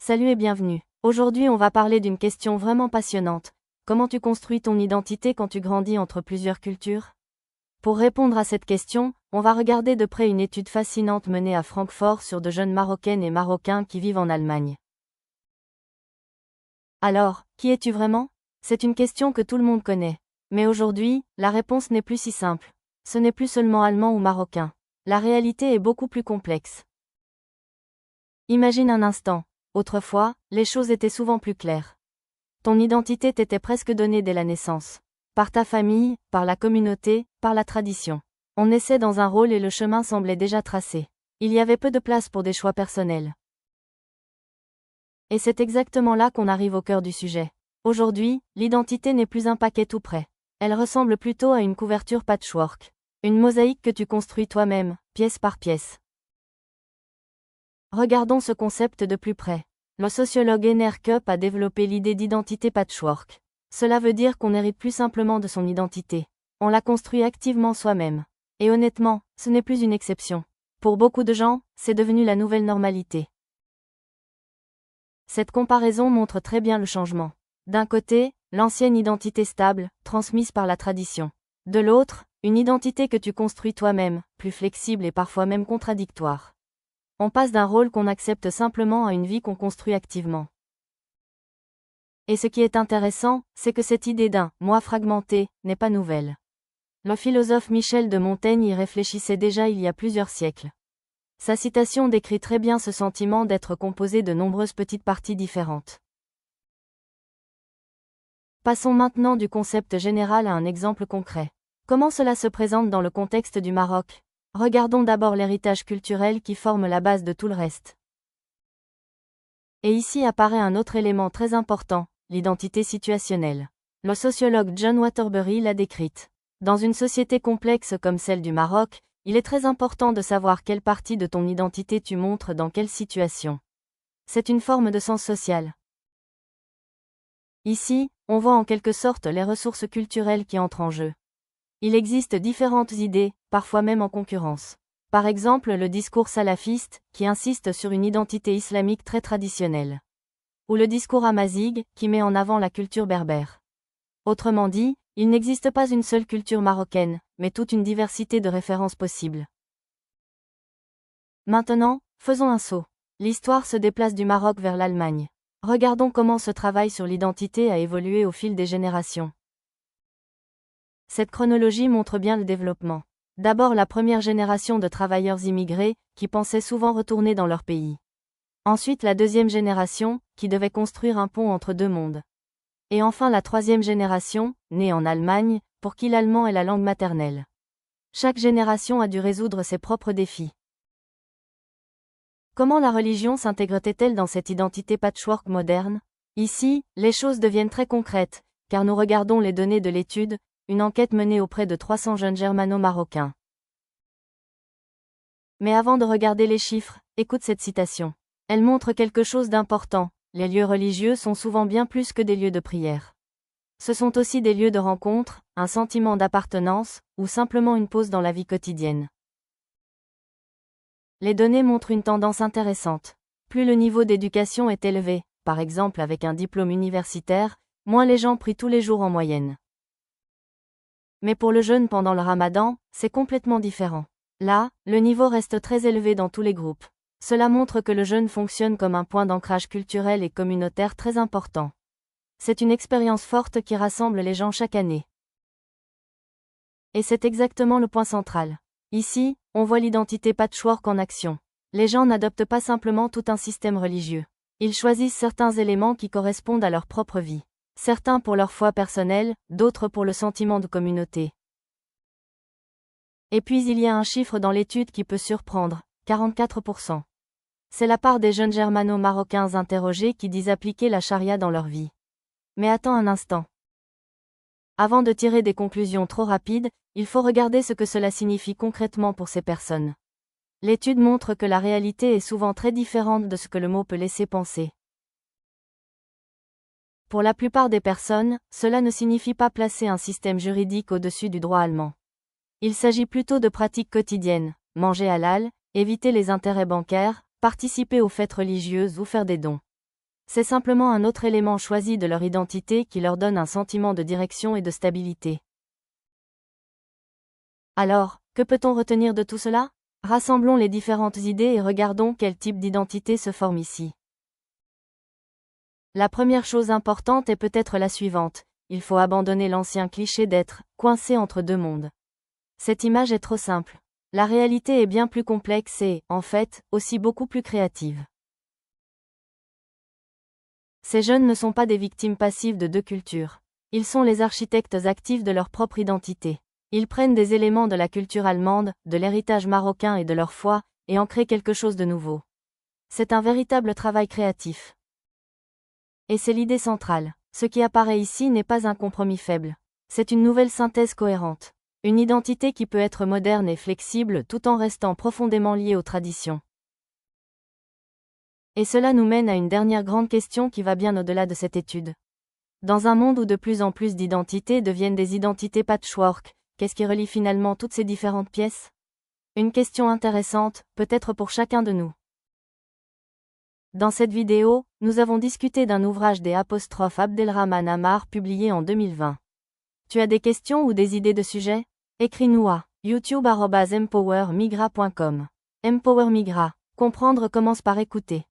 Salut et bienvenue. Aujourd'hui on va parler d'une question vraiment passionnante. Comment tu construis ton identité quand tu grandis entre plusieurs cultures? Pour répondre à cette question, on va regarder de près une étude fascinante menée à Francfort sur de jeunes Marocaines et Marocains qui vivent en Allemagne. Alors, qui es-tu vraiment? C'est une question que tout le monde connaît. Mais aujourd'hui, la réponse n'est plus si simple. Ce n'est plus seulement allemand ou marocain. La réalité est beaucoup plus complexe. Imagine un instant. Autrefois, les choses étaient souvent plus claires. Ton identité t'était presque donnée dès la naissance. Par ta famille, par la communauté, par la tradition. On naissait dans un rôle et le chemin semblait déjà tracé. Il y avait peu de place pour des choix personnels. Et c'est exactement là qu'on arrive au cœur du sujet. Aujourd'hui, l'identité n'est plus un paquet tout prêt. Elle ressemble plutôt à une couverture patchwork. Une mosaïque que tu construis toi-même, pièce par pièce. Regardons ce concept de plus près. Le sociologue Einar Kupp a développé l'idée d'identité patchwork. Cela veut dire qu'on n'hérite plus simplement de son identité. On la construit activement soi-même. Et honnêtement, ce n'est plus une exception. Pour beaucoup de gens, c'est devenu la nouvelle normalité. Cette comparaison montre très bien le changement. D'un côté, l'ancienne identité stable, transmise par la tradition. De l'autre, une identité que tu construis toi-même, plus flexible et parfois même contradictoire. On passe d'un rôle qu'on accepte simplement à une vie qu'on construit activement. Et ce qui est intéressant, c'est que cette idée d'un « moi fragmenté » n'est pas nouvelle. Le philosophe Michel de Montaigne y réfléchissait déjà il y a plusieurs siècles. Sa citation décrit très bien ce sentiment d'être composé de nombreuses petites parties différentes. Passons maintenant du concept général à un exemple concret. Comment cela se présente dans le contexte du Maroc? Regardons d'abord l'héritage culturel qui forme la base de tout le reste. Et ici apparaît un autre élément très important, l'identité situationnelle. Le sociologue John Waterbury l'a décrite. Dans une société complexe comme celle du Maroc, il est très important de savoir quelle partie de ton identité tu montres dans quelle situation. C'est une forme de sens social. Ici, on voit en quelque sorte les ressources culturelles qui entrent en jeu. Il existe différentes idées, parfois même en concurrence. Par exemple le discours salafiste, qui insiste sur une identité islamique très traditionnelle. Ou le discours amazigh, qui met en avant la culture berbère. Autrement dit, il n'existe pas une seule culture marocaine, mais toute une diversité de références possibles. Maintenant, faisons un saut. L'histoire se déplace du Maroc vers l'Allemagne. Regardons comment ce travail sur l'identité a évolué au fil des générations. Cette chronologie montre bien le développement. D'abord la première génération de travailleurs immigrés, qui pensaient souvent retourner dans leur pays. Ensuite la deuxième génération, qui devait construire un pont entre deux mondes. Et enfin la troisième génération, née en Allemagne, pour qui l'allemand est la langue maternelle. Chaque génération a dû résoudre ses propres défis. Comment la religion s'intègre-t-elle dans cette identité patchwork moderne? Ici, les choses deviennent très concrètes, car nous regardons les données de l'étude, une enquête menée auprès de 300 jeunes germano-marocains. Mais avant de regarder les chiffres, écoute cette citation. Elle montre quelque chose d'important, les lieux religieux sont souvent bien plus que des lieux de prière. Ce sont aussi des lieux de rencontre, un sentiment d'appartenance, ou simplement une pause dans la vie quotidienne. Les données montrent une tendance intéressante. Plus le niveau d'éducation est élevé, par exemple avec un diplôme universitaire, moins les gens prient tous les jours en moyenne. Mais pour le jeûne pendant le ramadan, c'est complètement différent. Là, le niveau reste très élevé dans tous les groupes. Cela montre que le jeûne fonctionne comme un point d'ancrage culturel et communautaire très important. C'est une expérience forte qui rassemble les gens chaque année. Et c'est exactement le point central. Ici, on voit l'identité patchwork en action. Les gens n'adoptent pas simplement tout un système religieux. Ils choisissent certains éléments qui correspondent à leur propre vie. Certains pour leur foi personnelle, d'autres pour le sentiment de communauté. Et puis il y a un chiffre dans l'étude qui peut surprendre, 44%. C'est la part des jeunes germano-marocains interrogés qui disent appliquer la charia dans leur vie. Mais attends un instant. Avant de tirer des conclusions trop rapides, il faut regarder ce que cela signifie concrètement pour ces personnes. L'étude montre que la réalité est souvent très différente de ce que le mot peut laisser penser. Pour la plupart des personnes, cela ne signifie pas placer un système juridique au-dessus du droit allemand. Il s'agit plutôt de pratiques quotidiennes, manger halal, éviter les intérêts bancaires, participer aux fêtes religieuses ou faire des dons. C'est simplement un autre élément choisi de leur identité qui leur donne un sentiment de direction et de stabilité. Alors, que peut-on retenir de tout cela? Rassemblons les différentes idées et regardons quel type d'identité se forme ici. La première chose importante est peut-être la suivante: il faut abandonner l'ancien cliché d'être coincé entre deux mondes. Cette image est trop simple. La réalité est bien plus complexe et, en fait, aussi beaucoup plus créative. Ces jeunes ne sont pas des victimes passives de deux cultures. Ils sont les architectes actifs de leur propre identité. Ils prennent des éléments de la culture allemande, de l'héritage marocain et de leur foi, et en créent quelque chose de nouveau. C'est un véritable travail créatif. Et c'est l'idée centrale. Ce qui apparaît ici n'est pas un compromis faible. C'est une nouvelle synthèse cohérente. Une identité qui peut être moderne et flexible tout en restant profondément liée aux traditions. Et cela nous mène à une dernière grande question qui va bien au-delà de cette étude. Dans un monde où de plus en plus d'identités deviennent des identités patchwork, qu'est-ce qui relie finalement toutes ces différentes pièces? Une question intéressante, peut-être pour chacun de nous. Dans cette vidéo, nous avons discuté d'un ouvrage des Abdelrahman Amar publié en 2020. Tu as des questions ou des idées de sujets? Écris-nous à youtube@empowermigra.com. Empower Migra. Comprendre commence par écouter.